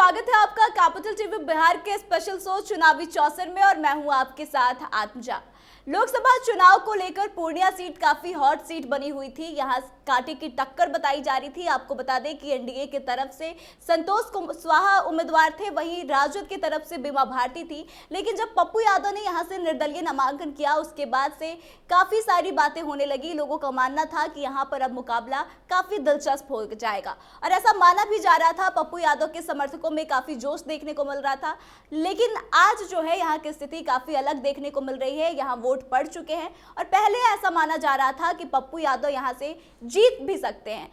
स्वागत है आपका कैपिटल टीवी बिहार के स्पेशल शो चुनावी चौसर में और मैं हूं आपके साथ आत्मजा। लोकसभा चुनाव को लेकर पूर्णिया सीट काफी हॉट सीट बनी हुई थी। यहां कांटे की टक्कर बताई जा रही थी। आपको बता दें कि एनडीए की तरफ से संतोष कुशवाहा उम्मीदवार थे, वहीं राजद की तरफ से बीमा भारती थी। लेकिन जब पप्पू यादव ने यहां से निर्दलीय नामांकन किया, उसके बाद से काफी सारी बातें होने लगी। लोगों का मानना था कि यहां पर अब मुकाबला काफी दिलचस्प हो जाएगा और ऐसा माना भी जा रहा था। पप्पू यादव के समर्थकों में काफी जोश देखने को मिल रहा था। लेकिन आज जो है यहाँ की स्थिति काफी अलग देखने को मिल रही है। यहाँ वोट पड़ चुके हैं और पहले ऐसा माना जा रहा था कि पप्पू यादव यहाँ से जीत भी सकते हैं।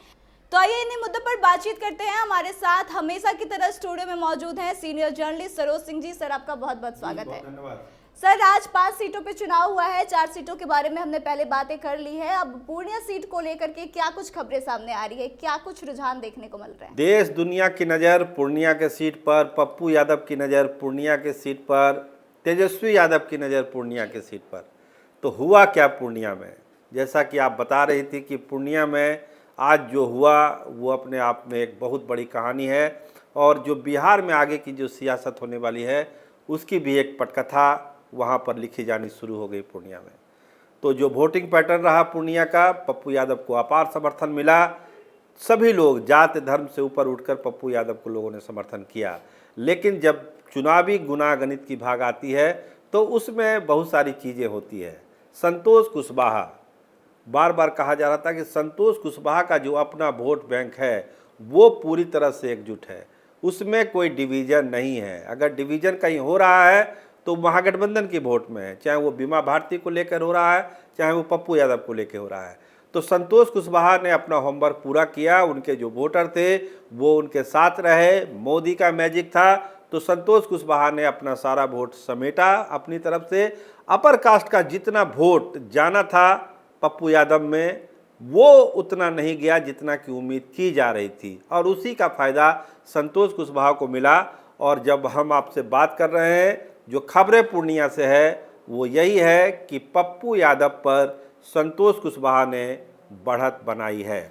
तो आइए इन्हीं मुद्दों पर बातचीत करते हैं। हमारे साथ हमेशा की तरह स्टूडियो में मौजूद हैं senior journalist Saroj Singh ji. Sir, आपका बहुत बहुत स्वागत है। धन्यवाद। सर, आज 5 सीटों पे चुनाव हुआ है। 4 सीटों के बारे में हमने पहले बातें कर ली है। अब पूर्णिया सीट को लेकर के क्या कुछ खबरें सामने आ रही है, क्या कुछ रुझान देखने को मिल रहे हैं? देश दुनिया की नज़र पूर्णिया के सीट पर, पप्पू यादव की नज़र पूर्णिया के सीट पर, तेजस्वी यादव की नज़र पूर्णिया के सीट पर। तो हुआ क्या पूर्णिया में? जैसा कि आप बता रही थी कि पूर्णिया में आज जो हुआ वो अपने आप में एक बहुत बड़ी कहानी है और जो बिहार में आगे की जो सियासत होने वाली है उसकी भी एक पटकथा वहाँ पर लिखी जानी शुरू हो गई पूर्णिया में। तो जो वोटिंग पैटर्न रहा पूर्णिया का, पप्पू यादव को अपार समर्थन मिला। सभी लोग जात धर्म से ऊपर उठकर पप्पू यादव को लोगों ने समर्थन किया। लेकिन जब चुनावी गुनागणित की भाग आती है तो उसमें बहुत सारी चीज़ें होती है। संतोष कुशवाहा, बार बार कहा जा रहा था कि संतोष कुशवाहा का जो अपना वोट बैंक है वो पूरी तरह से एकजुट है, उसमें कोई डिवीज़न नहीं है। अगर डिवीज़न कहीं हो रहा है तो महागठबंधन की वोट में है, चाहे वो बीमा भारती को लेकर हो रहा है, चाहे वो पप्पू यादव को लेकर हो रहा है। तो संतोष कुशवाहा ने अपना होमवर्क पूरा किया। उनके जो वोटर थे वो उनके साथ रहे। मोदी का मैजिक था तो संतोष कुशवाहा ने अपना सारा वोट समेटा अपनी तरफ से। अपर कास्ट का जितना वोट जाना था पप्पू यादव में वो उतना नहीं गया जितना की उम्मीद की जा रही थी और उसी का फ़ायदा संतोष कुशवाहा को मिला। और जब हम आपसे बात कर रहे हैं, जो खबरें पूर्णिया से है वो यही है कि पप्पू यादव पर संतोष कुशवाहा ने बढ़त बनाई है।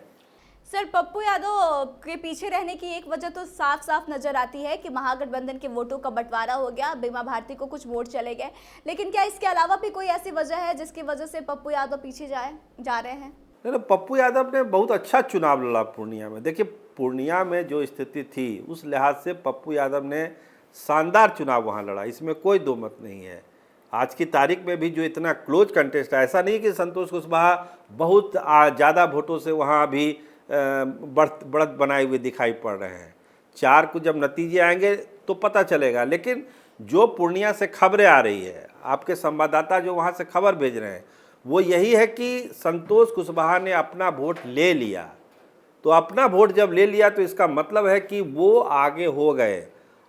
सर, पप्पू यादव के पीछे रहने की एक वजह तो साफ साफ नजर आती है कि महागठबंधन के वोटों का बंटवारा हो गया, बीमा भारती को कुछ वोट चले गए। लेकिन क्या इसके अलावा भी कोई ऐसी वजह है जिसकी वजह से पप्पू यादव पीछे जा रहे हैं? नहीं, पप्पू यादव ने बहुत अच्छा चुनाव लड़ा पूर्णिया में। देखिए, पूर्णिया में जो स्थिति थी उस लिहाज से पप्पू यादव ने शानदार चुनाव वहाँ लड़ा, इसमें कोई दो मत नहीं है। आज की तारीख में भी जो इतना क्लोज कंटेस्ट है, ऐसा नहीं कि संतोष कुशवाहा बहुत ज़्यादा वोटों से वहाँ भी बढ़त बनाए हुए दिखाई पड़ रहे हैं। 4 को जब नतीजे आएंगे तो पता चलेगा। लेकिन जो पूर्णिया से खबरें आ रही है, आपके संवाददाता जो वहाँ से खबर भेज रहे हैं, वो यही है कि संतोष कुशवाहा ने अपना वोट ले लिया। तो अपना वोट जब ले लिया तो इसका मतलब है कि वो आगे हो गए।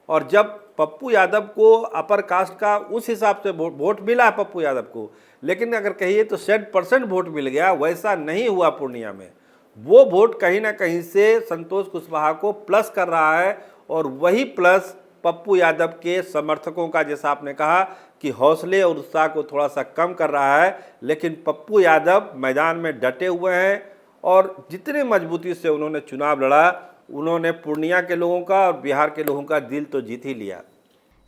और जब पप्पू यादव को अपर कास्ट का उस हिसाब से वोट मिला पप्पू यादव को, लेकिन अगर कहिए तो 100% वोट मिल गया, वैसा नहीं हुआ पूर्णिया में। वो वोट कहीं ना कहीं से संतोष कुशवाहा को प्लस कर रहा है और वही प्लस पप्पू यादव के समर्थकों का, जैसा आपने कहा कि हौसले और उत्साह को थोड़ा सा कम कर रहा है। लेकिन पप्पू यादव मैदान में डटे हुए हैं और जितनी मजबूती से उन्होंने चुनाव लड़ा, उन्होंने पूर्णिया के लोगों का और बिहार के लोगों का दिल तो जीत ही लिया।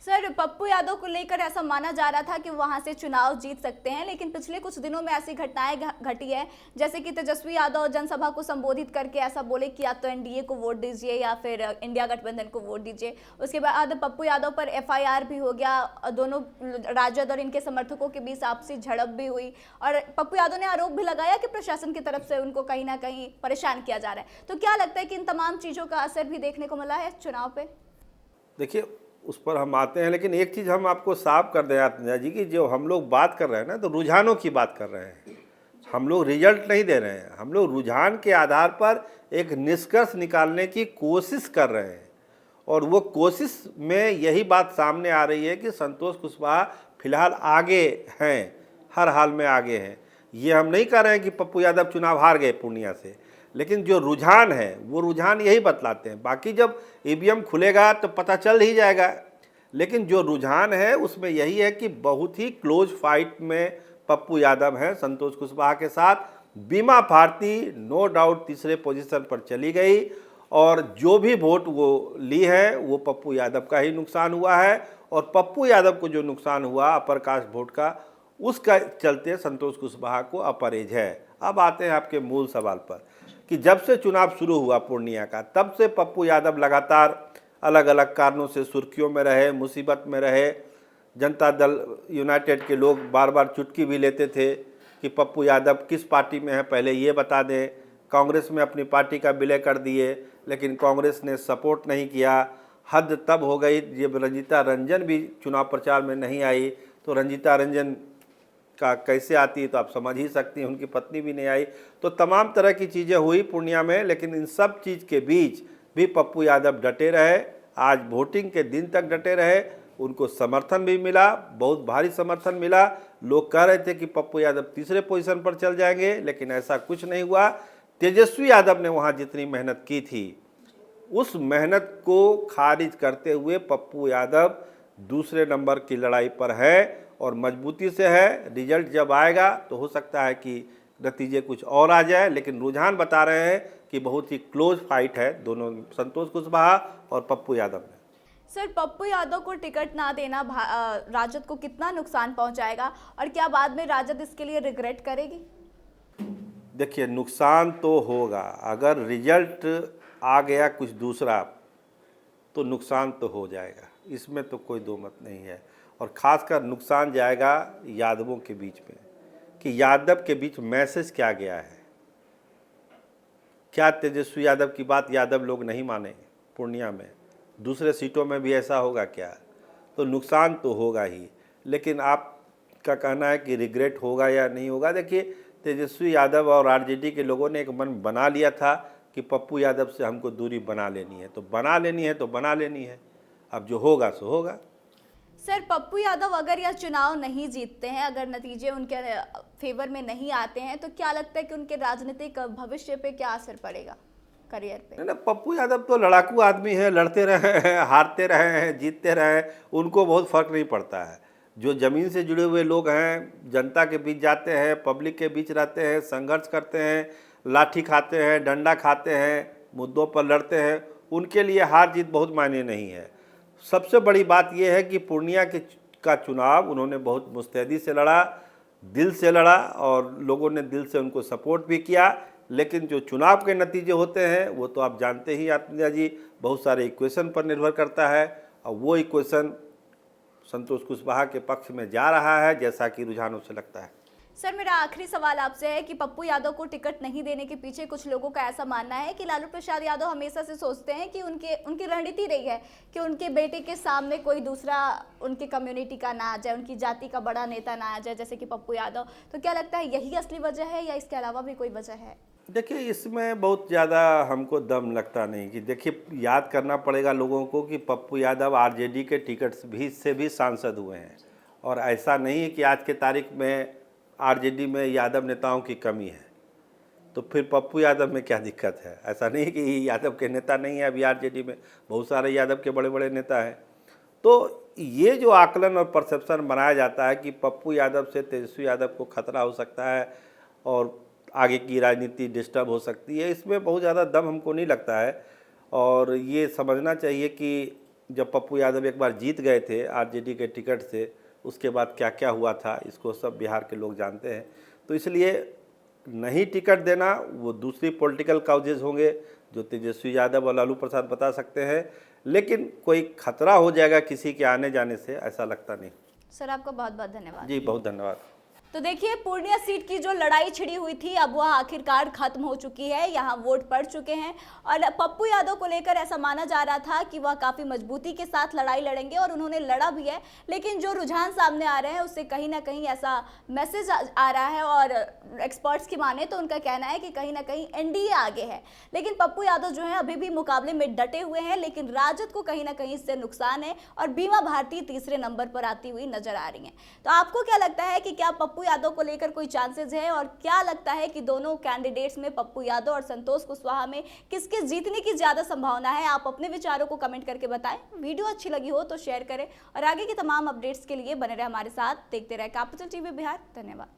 सर, पप्पू यादव को लेकर ऐसा माना जा रहा था कि वहां से चुनाव जीत सकते हैं, लेकिन पिछले कुछ दिनों में ऐसी घटनाएं घटी है, जैसे कि तेजस्वी यादव जनसभा को संबोधित करके ऐसा बोले कि या तो एनडीए को वोट दीजिए या फिर इंडिया गठबंधन को वोट दीजिए। उसके बाद पप्पू यादव पर एफआईआर भी हो गया। दोनों राजद और इनके समर्थकों के बीच आपसी झड़प भी हुई और पप्पू यादव ने आरोप भी लगाया कि प्रशासन की तरफ से उनको कहीं ना कहीं परेशान किया जा रहा है। तो क्या लगता है कि इन तमाम चीजों का असर भी देखने को मिला है चुनाव पे? देखिए, उस पर हम आते हैं, लेकिन एक चीज़ हम आपको साफ कर दें आत्मजा जी की जो हम लोग बात कर रहे हैं ना, तो रुझानों की बात कर रहे हैं। हम लोग रिजल्ट नहीं दे रहे हैं, हम लोग रुझान के आधार पर एक निष्कर्ष निकालने की कोशिश कर रहे हैं। और वो कोशिश में यही बात सामने आ रही है कि संतोष कुशवाहा फिलहाल आगे हैं, हर हाल में आगे हैं। ये हम नहीं कह रहे हैं कि पप्पू यादव चुनाव हार गए पूर्णिया से, लेकिन जो रुझान है वो रुझान यही बतलाते हैं। बाकी जब ईवीएम खुलेगा तो पता चल ही जाएगा। लेकिन जो रुझान है उसमें यही है कि बहुत ही क्लोज फाइट में पप्पू यादव हैं संतोष कुशवाहा के साथ। बीमा भारती नो डाउट तीसरे पोजीशन पर चली गई और जो भी वोट वो ली है वो पप्पू यादव का ही नुकसान हुआ है, और पप्पू यादव को जो नुकसान हुआ अपर कास्ट वोट का, उसका चलते संतोष कुशवाहा को अपरहेज है। अब आते हैं आपके मूल सवाल पर कि जब से चुनाव शुरू हुआ पूर्णिया का, तब से पप्पू यादव लगातार अलग अलग कारणों से सुर्खियों में रहे, मुसीबत में रहे। जनता दल यूनाइटेड के लोग बार बार चुटकी भी लेते थे कि पप्पू यादव किस पार्टी में है, पहले ये बता दें। कांग्रेस में अपनी पार्टी का विलय कर दिए, लेकिन कांग्रेस ने सपोर्ट नहीं किया। हद तब हो गई जब रंजीता रंजन भी चुनाव प्रचार में नहीं आई, तो रंजीता रंजन का कैसे आती है तो आप समझ ही सकती हैं, उनकी पत्नी भी नहीं आई। तो तमाम तरह की चीज़ें हुई पूर्णिया में, लेकिन इन सब चीज़ के बीच भी पप्पू यादव डटे रहे। आज वोटिंग के दिन तक डटे रहे, उनको समर्थन भी मिला, बहुत भारी समर्थन मिला। लोग कह रहे थे कि पप्पू यादव तीसरे पोजीशन पर चल जाएंगे, लेकिन ऐसा कुछ नहीं हुआ। तेजस्वी यादव ने वहाँ जितनी मेहनत की थी, उस मेहनत को खारिज करते हुए पप्पू यादव दूसरे नंबर की लड़ाई पर है और मजबूती से है। रिजल्ट जब आएगा तो हो सकता है कि नतीजे कुछ और आ जाए, लेकिन रुझान बता रहे हैं कि बहुत ही क्लोज फाइट है दोनों, संतोष कुशवाहा और पप्पू यादव में। सर, पप्पू यादव को टिकट ना देना राजद को कितना नुकसान पहुंचाएगा, और क्या बाद में राजद इसके लिए रिग्रेट करेगी? देखिए, नुकसान तो होगा। अगर रिजल्ट आ गया कुछ दूसरा तो नुकसान तो हो जाएगा, इसमें तो कोई दो मत नहीं है। और ख़ासकर नुकसान जाएगा यादवों के बीच में कि यादव के बीच मैसेज क्या गया है। क्या तेजस्वी यादव की बात यादव लोग नहीं माने? पूर्णिया में दूसरे सीटों में भी ऐसा होगा क्या? तो नुकसान तो होगा ही, लेकिन आपका कहना है कि रिग्रेट होगा या नहीं होगा। देखिए, तेजस्वी यादव और आरजेडी के लोगों ने एक मन बना लिया था कि पप्पू यादव से हमको दूरी बना लेनी है, तो बना लेनी है तो बना लेनी है। अब जो होगा सो होगा। सर, पप्पू यादव अगर यह चुनाव नहीं जीतते हैं, अगर नतीजे उनके फेवर में नहीं आते हैं, तो क्या लगता है कि उनके राजनीतिक भविष्य पे क्या असर पड़ेगा, करियर पे? ना, पप्पू यादव तो लड़ाकू आदमी है, लड़ते रहे हैं, हारते रहे हैं, जीतते रहे हैं, उनको बहुत फर्क नहीं पड़ता है। जो ज़मीन से जुड़े हुए लोग हैं, जनता के बीच जाते हैं, पब्लिक के बीच रहते हैं, संघर्ष करते हैं, लाठी खाते हैं, डंडा खाते हैं, मुद्दों पर लड़ते हैं, उनके लिए हार जीत बहुत मायने नहीं है। सबसे बड़ी बात यह है कि पूर्णिया का चुनाव उन्होंने बहुत मुस्तैदी से लड़ा, दिल से लड़ा, और लोगों ने दिल से उनको सपोर्ट भी किया। लेकिन जो चुनाव के नतीजे होते हैं वो तो आप जानते ही आत्मजा जी, बहुत सारे इक्वेशन पर निर्भर करता है, और वो इक्वेशन संतोष कुशवाहा के पक्ष में जा रहा है, जैसा कि रुझानों से लगता है। सर, मेरा आखिरी सवाल आपसे है कि पप्पू यादव को टिकट नहीं देने के पीछे कुछ लोगों का ऐसा मानना है कि लालू प्रसाद यादव हमेशा से सोचते हैं कि उनकी रणनीति रही है कि उनके बेटे के सामने कोई दूसरा उनकी कम्युनिटी का ना आ जाए, उनकी जाति का बड़ा नेता ना आ जाए, जैसे कि पप्पू यादव। तो क्या लगता है यही असली वजह है या इसके अलावा भी कोई वजह है? देखिए, इसमें बहुत ज़्यादा हमको दम लगता नहीं। कि देखिए, याद करना पड़ेगा लोगों को कि पप्पू यादव आरजेडी के टिकट से भी सांसद हुए हैं, और ऐसा नहीं है कि आज के तारीख में आरजेडी में यादव नेताओं की कमी है। तो फिर पप्पू यादव में क्या दिक्कत है? ऐसा नहीं कि यादव के नेता नहीं है अभी आरजेडी में, बहुत सारे यादव के बड़े बड़े नेता हैं। तो ये जो आकलन और परसेप्शन बनाया जाता है कि पप्पू यादव से तेजस्वी यादव को खतरा हो सकता है और आगे की राजनीति डिस्टर्ब हो सकती है, इसमें बहुत ज़्यादा दम हमको नहीं लगता है। और ये समझना चाहिए कि जब पप्पू यादव एक बार जीत गए थे आरजेडी के टिकट से, उसके बाद क्या क्या हुआ था इसको सब बिहार के लोग जानते हैं। तो इसलिए नहीं टिकट देना वो दूसरी पॉलिटिकल काउजेज होंगे जो तेजस्वी यादव और लालू प्रसाद बता सकते हैं, लेकिन कोई खतरा हो जाएगा किसी के आने जाने से, ऐसा लगता नहीं। सर, आपका बहुत बहुत धन्यवाद। जी, बहुत धन्यवाद। तो देखिए, पूर्णिया सीट की जो लड़ाई छिड़ी हुई थी अब वह आखिरकार खत्म हो चुकी है। यहाँ वोट पड़ चुके हैं, और पप्पू यादव को लेकर ऐसा माना जा रहा था कि वह काफ़ी मजबूती के साथ लड़ाई लड़ेंगे, और उन्होंने लड़ा भी है। लेकिन जो रुझान सामने आ रहे हैं उससे कहीं ना कहीं ऐसा मैसेज आ रहा है, और एक्सपर्ट्स की माने तो उनका कहना है कि कहीं ना कहीं एनडीए आगे है। लेकिन पप्पू यादव जो है अभी भी मुकाबले में डटे हुए हैं, लेकिन राजद को कहीं ना कहीं इससे नुकसान है, और बीमा भारती तीसरे नंबर पर आती हुई नजर आ रही हैं। तो आपको क्या लगता है कि क्या पप्पू यादव को लेकर कोई चांसेस है, और क्या लगता है कि दोनों कैंडिडेट्स में पप्पू यादव और संतोष कुशवाहा में किसके जीतने की ज्यादा संभावना है? आप अपने विचारों को कमेंट करके बताएं। वीडियो अच्छी लगी हो तो शेयर करें, और आगे की तमाम अपडेट्स के लिए बने रहे हमारे साथ। देखते रहे कैपिटल टीवी बिहार। धन्यवाद।